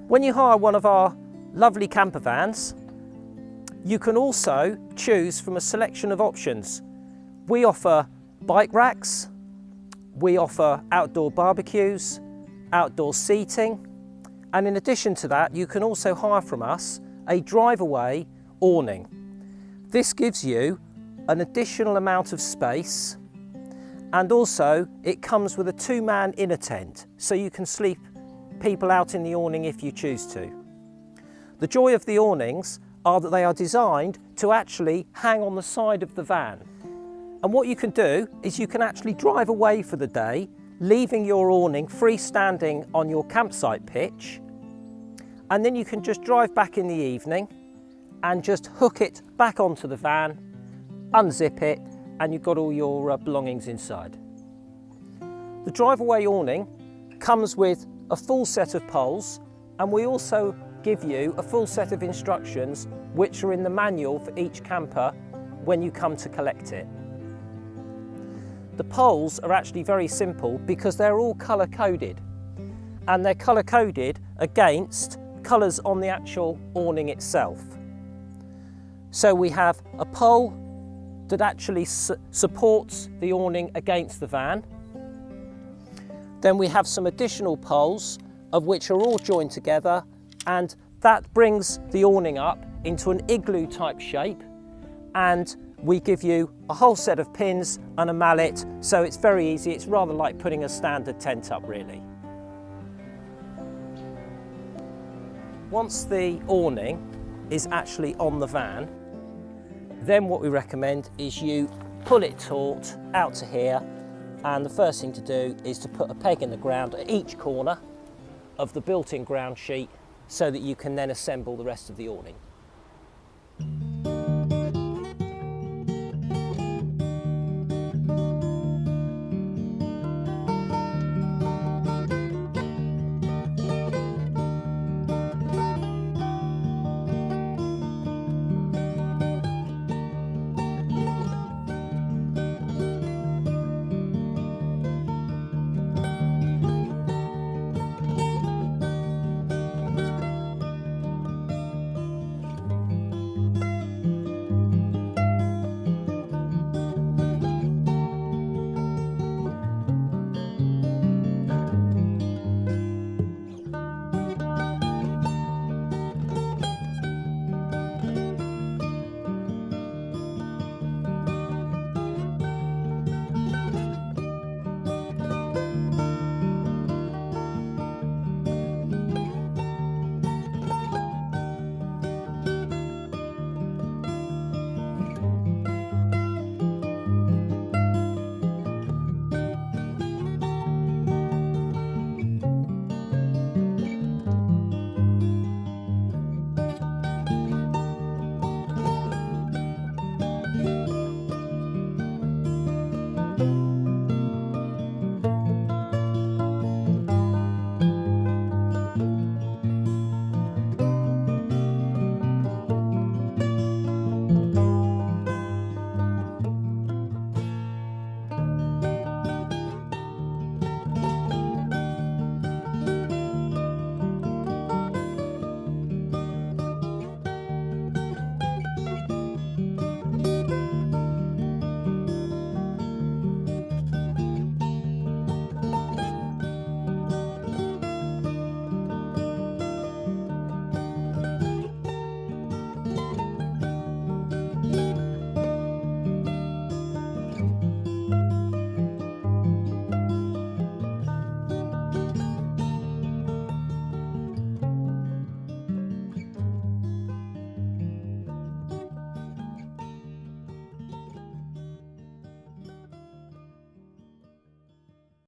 When you hire one of our lovely camper vans, you can also choose from a selection of options. We offer bike racks, we offer outdoor barbecues, outdoor seating, and in addition to that, you can also hire from us a drive-away awning. This gives you an additional amount of space, and also it comes with a 2-man inner tent, so you can sleep people out in the awning if you choose to. The joy of the awnings are that they are designed to actually hang on the side of the van. And what you can do is you can actually drive away for the day, leaving your awning freestanding on your campsite pitch, and then you can just drive back in the evening and just hook it back onto the van, unzip it, and you've got all your belongings inside. The drive-away awning comes with a full set of poles, and we also give you a full set of instructions which are in the manual for each camper when you come to collect it. The poles are actually very simple because they're all colour coded, and they're colour coded against colours on the actual awning itself. So we have a pole that actually supports the awning against the van. Then we have some additional poles of which are all joined together, and that brings the awning up into an igloo type shape, and we give you a whole set of pins and a mallet, so it's very easy. It's rather like putting a standard tent up, really. Once the awning is actually on the van, then what we recommend is you pull it taut out to here, and the first thing to do is to put a peg in the ground at each corner of the built-in ground sheet so that you can then assemble the rest of the awning.